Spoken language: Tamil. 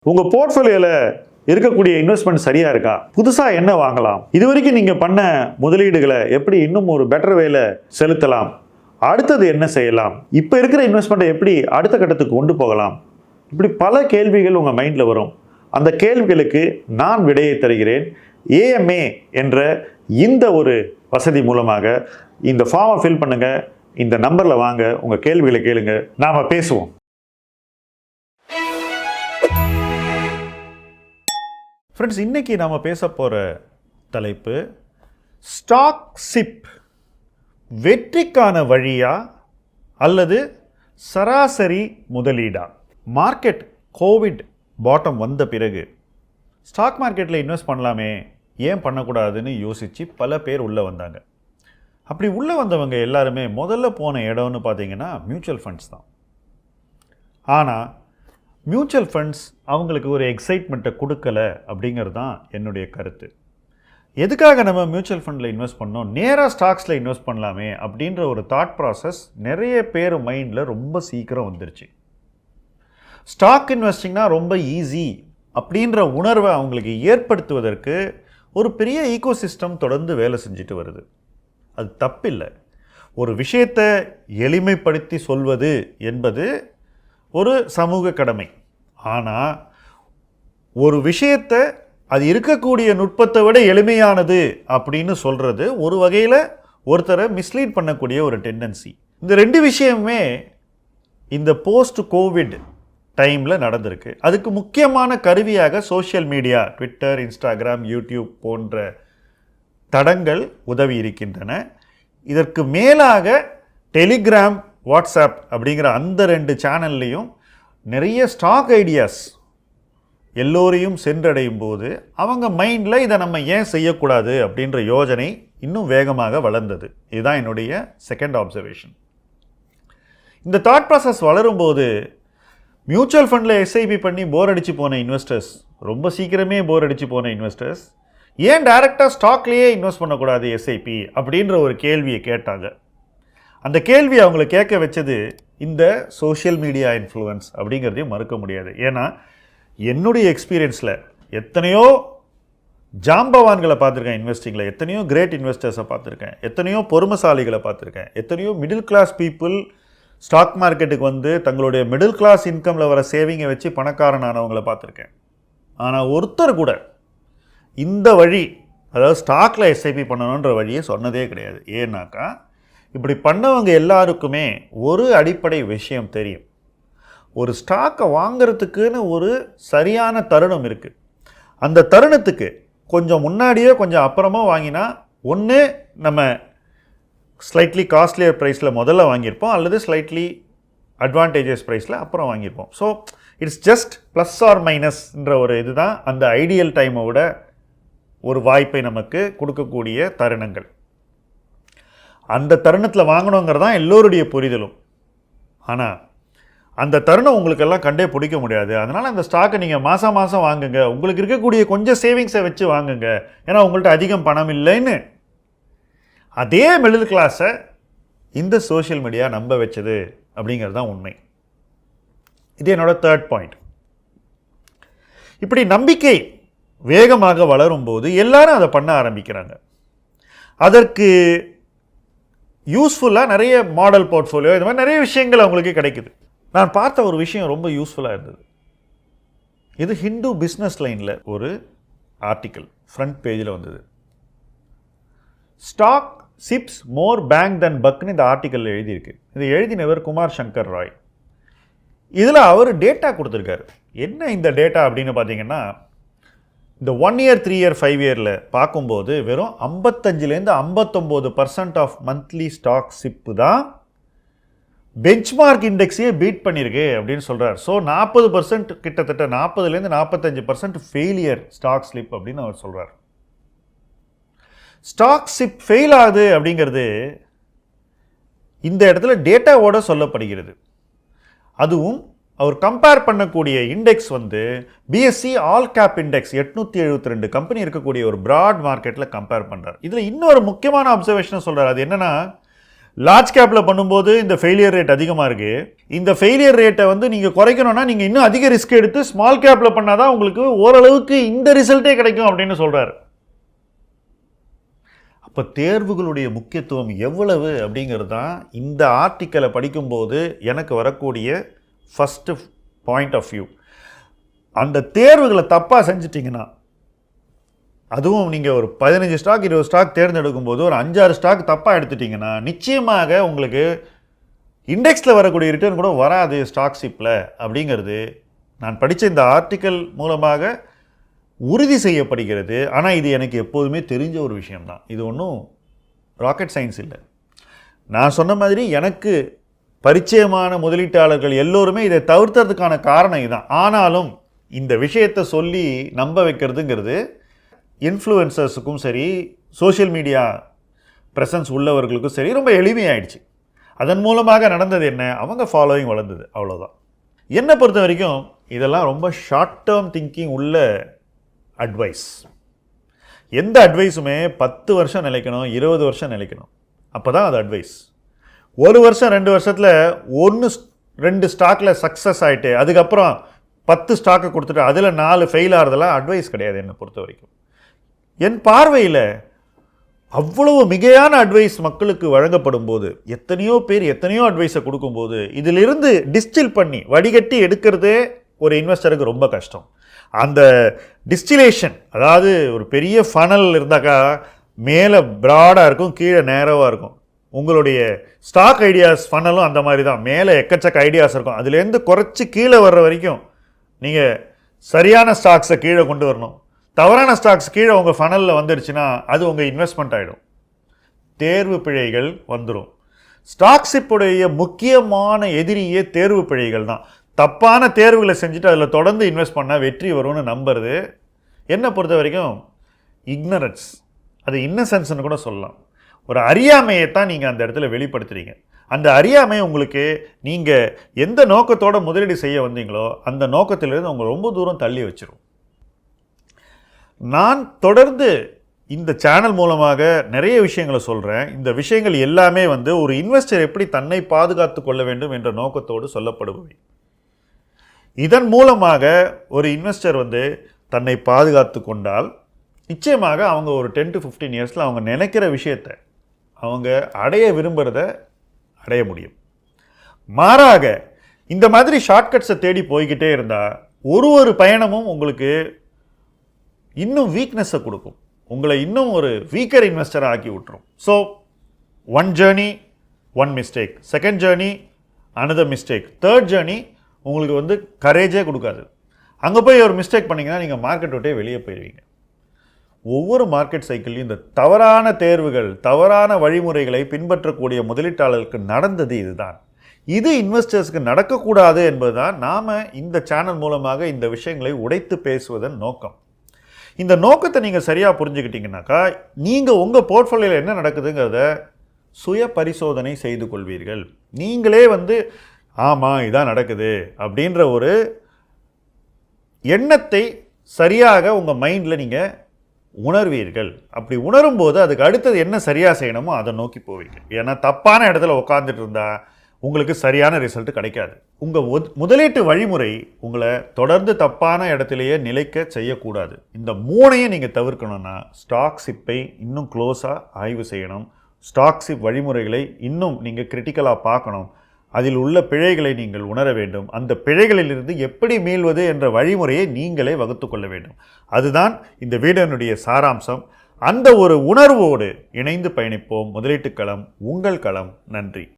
உங்கள் போர்ட்ஃபோலியோவில் இருக்கக்கூடிய இன்வெஸ்ட்மெண்ட் சரியா இருக்கா? புதுசாக என்ன வாங்கலாம்? இது வரைக்கும் நீங்கள் பண்ண முதலீடுகளை எப்படி இன்னும் ஒரு பெட்டர் வேல செலுத்தலாம்? அடுத்தது என்ன செய்யலாம்? இப்போ இருக்கிற இன்வெஸ்ட்மெண்ட்டை எப்படி அடுத்த கட்டத்துக்கு கொண்டு போகலாம்? இப்படி பல கேள்விகள் உங்கள் மைண்டில் வரும். அந்த கேள்விகளுக்கு நான் விடையை தருகிறேன். AMA என்ற இந்த ஒரு வசதி மூலமாக இந்த ஃபார்மை ஃபில் பண்ணுங்க, இந்த நம்பரில் வாங்க, உங்கள் கேள்விகளை கேளுங்க, நாம் பேசுவோம். ஃப்ரெண்ட்ஸ், இன்னைக்கு நாம் பேச போகிற தலைப்பு ஸ்டாக் சிப் வெற்றிக்கான வழியா அல்லது சராசரி முதலீடா? மார்க்கெட் கோவிட் பாட்டம் வந்த பிறகு ஸ்டாக் மார்க்கெட்டில் இன்வெஸ்ட் பண்ணலாமே, ஏன் பண்ணக்கூடாதுன்னு யோசித்து பல பேர் உள்ளே வந்தாங்க. அப்படி உள்ளே வந்தவங்க எல்லாருமே முதல்ல போன இடம்னு பார்த்தீங்கன்னா மியூச்சுவல் ஃபண்ட்ஸ் தான். ஆனால் மியூச்சுவல் ஃபண்ட்ஸ் அவங்களுக்கு ஒரு எக்ஸைட்மெண்ட்டை கொடுக்கல அப்படிங்கிறது தான் என்னுடைய கருத்து. எதுக்காக நம்ம மியூச்சுவல் ஃபண்டில் இன்வெஸ்ட் பண்ணோம், நேராக ஸ்டாக்ஸில் இன்வெஸ்ட் பண்ணலாமே அப்படின்ற ஒரு தாட் ப்ராசஸ் நிறைய பேர் மைண்டில் ரொம்ப சீக்கிரம் வந்துருச்சு. ஸ்டாக் இன்வெஸ்டிங்னா ரொம்ப ஈஸி அப்படின்ற உணர்வை அவங்களுக்கு ஏற்படுத்துவதற்கு ஒரு பெரிய ஈகோசிஸ்டம் தொடர்ந்து வேலை செஞ்சுட்டு வருது. அது தப்பில்லை. ஒரு விஷயத்தை எளிமைப்படுத்தி சொல்வது என்பது ஒரு சமூக கடமை. ஆனால் ஒரு விஷயத்தை அது இருக்கக்கூடிய நுட்பத்தை விட எளிமையானது அப்படின்னு சொல்கிறது ஒரு வகையில் ஒருத்தரை மிஸ்லீட் பண்ணக்கூடிய ஒரு டெண்டன்சி. இந்த ரெண்டு விஷயமே இந்த போஸ்ட் கோவிட் டைமில் நடந்திருக்கு. அதுக்கு முக்கியமான கருவியாக social media, Twitter, Instagram, YouTube போன்ற தடங்கள் உதவி இருக்கின்றன. இதற்கு மேலாக டெலிகிராம், வாட்ஸ்அப் அப்படிங்கிற அந்த 2 சேனல்லையும் நிறைய ஸ்டாக் ஐடியாஸ் எல்லோரையும் சென்றடையும் போது அவங்க மைண்டில் இதை நம்ம ஏன் செய்யக்கூடாது அப்படின்ற யோசனை இன்னும் வேகமாக வளர்ந்தது. இதுதான் என்னுடைய செகண்ட் ஆப்சர்வேஷன். இந்த தாட் ப்ராசஸ் வளரும்போது மியூச்சுவல் ஃபண்டில் எஸ்ஐபி பண்ணி போர் அடித்து போன இன்வெஸ்டர்ஸ், ரொம்ப சீக்கிரமே போர் அடித்து போன இன்வெஸ்டர்ஸ் ஏன் டைரெக்டாக ஸ்டாக்லேயே இன்வெஸ்ட் பண்ணக்கூடாது எஸ்ஐபி அப்படின்ற ஒரு கேள்வியை கேட்டாங்க. அந்த கேள்வி அவங்களை கேட்க வச்சது இந்த சோஷியல் மீடியா இன்ஃப்ளூயன்ஸ் அப்படிங்கிறதையும் மறுக்க முடியாது. ஏன்னா என்னுடைய எக்ஸ்பீரியன்ஸில் எத்தனையோ ஜாம்பவான்களை பார்த்துருக்கேன் இன்வெஸ்டிங்கில், எத்தனையோ கிரேட் இன்வெஸ்டர்ஸை பார்த்துருக்கேன், எத்தனையோ பொறுமைசாலிகளை பார்த்துருக்கேன், எத்தனையோ மிடில் கிளாஸ் பீப்புள் ஸ்டாக் மார்க்கெட்டுக்கு வந்து தங்களுடைய மிடில் கிளாஸ் இன்கமில் வர சேவிங்கை வச்சு பணக்காரனானவங்களை பார்த்துருக்கேன். ஆனால் ஒருத்தர் கூட இந்த வழி, அதாவது ஸ்டாக்கில் எஸ்ஐபி பண்ணணுன்ற வழியை சொன்னதே கிடையாது. ஏன்னாக்கா இப்படி பண்ணவங்க எல்லாருக்குமே ஒரு அடிப்படை விஷயம் தெரியும். ஒரு ஸ்டாக்கை வாங்கிறதுக்குன்னு ஒரு சரியான தருணம் இருக்குது. அந்த தருணத்துக்கு கொஞ்சம் முன்னாடியோ கொஞ்சம் அப்புறமோ வாங்கினா ஒன்று நம்ம ஸ்லைட்லி காஸ்ட்லியர் ப்ரைஸில் முதல்ல வாங்கியிருப்போம், அல்லது ஸ்லைட்லி அட்வான்டேஜஸ் ப்ரைஸில் அப்புறம் வாங்கியிருப்போம். So it's just plus or மைனஸ்ன்ற ஒரு இதுதான் அந்த ஐடியல் டைமோட ஒரு வாய்ப்பை நமக்கு கொடுக்கக்கூடிய தருணங்கள். அந்த தருணத்தில் வாங்கணுங்கிறது தான் எல்லோருடைய புரிதலும். ஆனால் அந்த தருணம் உங்களுக்கெல்லாம் கண்டே பிடிக்க முடியாது. அதனால் அந்த ஸ்டாக்கை நீங்கள் மாதம் மாதம் வாங்குங்க, உங்களுக்கு இருக்கக்கூடிய கொஞ்சம் சேவிங்ஸை வச்சு வாங்குங்க, ஏன்னா உங்கள்கிட்ட அதிகம் பணம் இல்லைன்னு அதே மிடில் கிளாஸை இந்த சோஷியல் மீடியா நம்ப வச்சது அப்படிங்கிறது தான் உண்மை. இது என்னோட தேர்ட் பாயிண்ட். இப்படி நம்பிக்கை வேகமாக வளரும்போது எல்லாரும் அதை பண்ண ஆரம்பிக்கிறாங்க. அதற்கு யூஸ்ஃபுல்லாக நிறைய மாடல் போர்ட்ஃபோலியோ, இது மாதிரி நிறைய விஷயங்கள் அவங்களுக்கு கிடைக்குது. நான் பார்த்த ஒரு விஷயம் ரொம்ப யூஸ்ஃபுல்லாக இருந்தது. இது ஹிந்து பிஸ்னஸ் லைனில் ஒரு ஆர்டிக்கல் ஃப்ரண்ட் பேஜில் வந்தது. ஸ்டாக் சிப்ஸ் மோர் பேங்க் தென் பக்னு இந்த ஆர்டிக்கல் எழுதியிருக்கு. இது எழுதினவர் குமார் சங்கர் ராய். இதில் அவர் டேட்டா கொடுத்துருக்காரு. என்ன இந்த டேட்டா அப்படின்னு பார்த்தீங்கன்னா, இந்த 1 year 3 year 5 yearல பார்க்கும்போது வெறும் 55லேருந்து 59% ஆஃப் மந்த்லி ஸ்டாக் சிப்பு தான் பெஞ்ச்மார்க் இண்டெக்ஸையே பீட் பண்ணியிருக்கு அப்படின்னு சொல்கிறார். ஸோ 40% கிட்டத்தட்ட 40லேருந்து 45% ஃபெயிலியர் ஸ்டாக் ஸ்லிப் அப்படின்னு அவர் சொல்கிறார். ஸ்டாக் சிப் ஃபெயில் ஆகுது அப்படிங்கிறது இந்த இடத்துல டேட்டாவோட சொல்லப்படுகிறது. அதுவும் அவர் கம்பேர் பண்ணக்கூடிய இண்டெக்ஸ் வந்து BSc all gap index 872 company இருக்கக்கூடிய ஒரு பிராட் மார்க்கெட்டில் கம்பேர் பண்ணுறார். இதில் இன்னொரு முக்கியமான அப்சர்வேஷனை சொல்கிறார். அது என்னென்னா, லார்ஜ் கேப்பில் பண்ணும்போது இந்த ஃபெயிலியர் ரேட் அதிகமாக இருக்குது. இந்த ஃபெயிலியர் ரேட்டை வந்து நீங்கள் குறைக்கணும்னா நீங்கள் இன்னும் அதிக ரிஸ்க் எடுத்து ஸ்மால் கேப்பில் பண்ணால் தான் உங்களுக்கு ஓரளவுக்கு இந்த ரிசல்ட்டே கிடைக்கும் அப்படின்னு சொல்கிறார். இப்போ தேர்வுகளுடைய முக்கியத்துவம் எவ்வளவு அப்படிங்கிறது தான் இந்த ஆர்டிக்கலை படிக்கும்போது எனக்கு வரக்கூடிய ஃபஸ்ட்டு பாயிண்ட் ஆஃப் வியூ. அந்த தேர்வுகளை தப்பாக செஞ்சிட்டிங்கன்னா, அதுவும் நீங்கள் ஒரு 15 ஸ்டாக் 20 ஸ்டாக் தேர்ந்தெடுக்கும் போது ஒரு 5-6 ஸ்டாக் தப்பாக எடுத்துட்டிங்கன்னா நிச்சயமாக உங்களுக்கு இண்டெக்ஸில் வரக்கூடிய ரிட்டர்ன் கூட வராது ஸ்டாக் ஷிப்பில் அப்படிங்கிறது நான் படித்த இந்த ஆர்டிக்கல் மூலமாக உறுதி செய்யப்படுகிறது. ஆனால் இது எனக்கு எப்போதுமே தெரிஞ்ச ஒரு விஷயம்தான். இது ஒன்றும் ராக்கெட் சயின்ஸ் இல்லை. நான் சொன்ன மாதிரி எனக்கு பரிச்சயமான முதலீட்டாளர்கள் எல்லோருமே இதை தவிர்த்ததுக்கான காரணம் இதுதான். ஆனாலும் இந்த விஷயத்தை சொல்லி நம்ப வைக்கிறதுங்கிறது இன்ஃப்ளூயன்சர்ஸுக்கும் சரி, சோஷியல் மீடியா ப்ரெசன்ஸ் உள்ளவர்களுக்கும் சரி ரொம்ப எளிமையாயிடுச்சு. அதன் மூலமாக நடந்தது என்ன, அவங்க ஃபாலோயிங் வளர்ந்தது, அவ்வளோதான். என்னை பொறுத்த வரைக்கும் இதெல்லாம் ரொம்ப ஷார்ட் டேர்ம் திங்கிங் உள்ள அட்வைஸ். எந்த அட்வைஸுமே 10 வருஷம் நிலைக்கணும், 20 வருஷம் நிலைக்கணும், அப்போ தான் அது அட்வைஸ். 1 வருஷம் 2 வருஷத்தில் 1-2 ஸ்டாக்கில் சக்ஸஸ் ஆகிட்டு அதுக்கப்புறம் 10 ஸ்டாக்கை கொடுத்துட்டு அதில் 4 ஃபெயில் ஆகிறதெல்லாம் அட்வைஸ் கிடையாது. என்னை பொறுத்த வரைக்கும் என் பார்வையில் அவ்வளவு மிகையான அட்வைஸ் மக்களுக்கு வழங்கப்படும் போது, எத்தனையோ பேர் எத்தனையோ அட்வைஸை கொடுக்கும்போது இதிலிருந்து டிஸ்டில் பண்ணி வடிகட்டி எடுக்கிறதே ஒரு இன்வெஸ்டருக்கு ரொம்ப கஷ்டம். அந்த டிஸ்டிலேஷன், அதாவது ஒரு பெரிய ஃபனல் இருந்தாக்கா மேலே ப்ராடாக இருக்கும், கீழே நேரவாக இருக்கும். உங்களுடைய ஸ்டாக் ஐடியாஸ் ஃபனலும் அந்த மாதிரி தான். மேலே எக்கச்சக்க ஐடியாஸ் இருக்கும், அதுலேருந்து குறைச்சி கீழே வர்ற வரைக்கும் நீங்கள் சரியான ஸ்டாக்ஸை கீழே கொண்டு வரணும். தவறான ஸ்டாக்ஸ் கீழே உங்கள் ஃபனலில் வந்துடுச்சுன்னா அது உங்கள் இன்வெஸ்ட்மெண்ட் ஆகிடும், தேர்வு பிழைகள் வந்துடும். ஸ்டாக்ஸிப்புடைய முக்கியமான எதிரியே தேர்வு பிழைகள் தான். தப்பான தேர்வுகளை செஞ்சுட்டு அதில் தொடர்ந்து இன்வெஸ்ட் பண்ணால் வெற்றி வரும்னு நம்புறது என்னை பொறுத்த வரைக்கும் இக்னரன்ஸ், அது இன்னசென்ஸ்னு கூட சொல்லலாம். ஒரு அறியாமையை தான் நீங்கள் அந்த இடத்துல வெளிப்படுத்துறீங்க. அந்த அறியாமை உங்களுக்கு நீங்கள் எந்த நோக்கத்தோடு முதலீடு செய்ய வந்தீங்களோ அந்த நோக்கத்திலிருந்து உங்களை ரொம்ப தூரம் தள்ளி வச்சிரும். நான் தொடர்ந்து இந்த சேனல் மூலமாக நிறைய விஷயங்களை சொல்கிறேன். இந்த விஷயங்கள் எல்லாமே வந்து ஒரு இன்வெஸ்டர் எப்படி தன்னை பாதுகாத்து கொள்ள வேண்டும் என்ற நோக்கத்தோடு சொல்லப்படுபவை. இதன் மூலமாக ஒரு இன்வெஸ்டர் வந்து தன்னை பாதுகாத்து கொண்டால் நிச்சயமாக அவங்க ஒரு 10 to 15 இயர்ஸில் அவங்க நினைக்கிற விஷயத்தை அவங்க அடைய விரும்புகிறத அடைய முடியும். மாறாக இந்த மாதிரி ஷார்ட்கட்ஸை தேடி போய்கிட்டே இருந்தால் ஒரு பயணமும் உங்களுக்கு இன்னும் வீக்னஸை கொடுக்கும், உங்களை இன்னும் ஒரு வீக்கர் இன்வெஸ்டரை ஆக்கி விட்டுரும். So 1 journey 1 mistake, 2nd journey another mistake, 3rd journey உங்களுக்கு வந்து கரேஜே கொடுக்காது. அங்கே போய் ஒரு மிஸ்டேக் பண்ணிங்கன்னா நீங்கள் மார்க்கெட் விட்டே வெளியே போயிடுவீங்க. ஒவ்வொரு மார்க்கெட் சைக்கிள்லையும் இந்த தவறான தேர்வுகள், தவறான வழிமுறைகளை பின்பற்றக்கூடிய முதலீட்டாளர்களுக்கு நடந்தது இதுதான். இது இன்வெஸ்டர்ஸ்க்கு நடக்கக்கூடாது என்பது தான் நாம் இந்த சேனல் மூலமாக இந்த விஷயங்களை உடைத்து பேசுவதன் நோக்கம். இந்த நோக்கத்தை நீங்கள் சரியாக புரிஞ்சுக்கிட்டீங்கன்னாக்கா நீங்கள் உங்கள் போர்ட்ஃபோலியோவில் என்ன நடக்குதுங்கிறத சுய பரிசோதனை செய்து கொள்வீர்கள். நீங்களே வந்து ஆமாம் இதான் நடக்குது அப்படின்ற ஒரு எண்ணத்தை சரியாக உங்கள் மைண்டில் நீங்கள் உணர்வீர்கள். அப்படி உணரும்போது அதுக்கு அடுத்தது என்ன சரியாக செய்யணுமோ அதை நோக்கி போவீங்க. ஏன்னா தப்பான இடத்துல உட்காந்துட்டு இருந்தால் உங்களுக்கு சரியான ரிசல்ட் கிடைக்காது. உங்கள் முதலீட்டு வழிமுறை உங்களை தொடர்ந்து தப்பான இடத்துலையே நிலைக்க செய்யக்கூடாது. இந்த 3ஐயும் நீங்கள் தவிர்க்கணும்னா ஸ்டாக் ஷிப்பை இன்னும் க்ளோஸாக ஆய்வு செய்யணும். ஸ்டாக் ஷிப் வழிமுறைகளை இன்னும் நீங்கள் கிரிட்டிக்கலாக பார்க்கணும். அதில் உள்ள பிழைகளை நீங்கள் உணர வேண்டும். அந்த பிழைகளிலிருந்து எப்படி மீள்வது என்ற வழிமுறையை நீங்களே வகுத்து கொள்ள வேண்டும். அதுதான் இந்த வீடியோனுடைய சாராம்சம். அந்த ஒரு உணர்வோடு இணைந்து பயணிப்போம். முதலீட்டு களம் உங்கள் களம். நன்றி.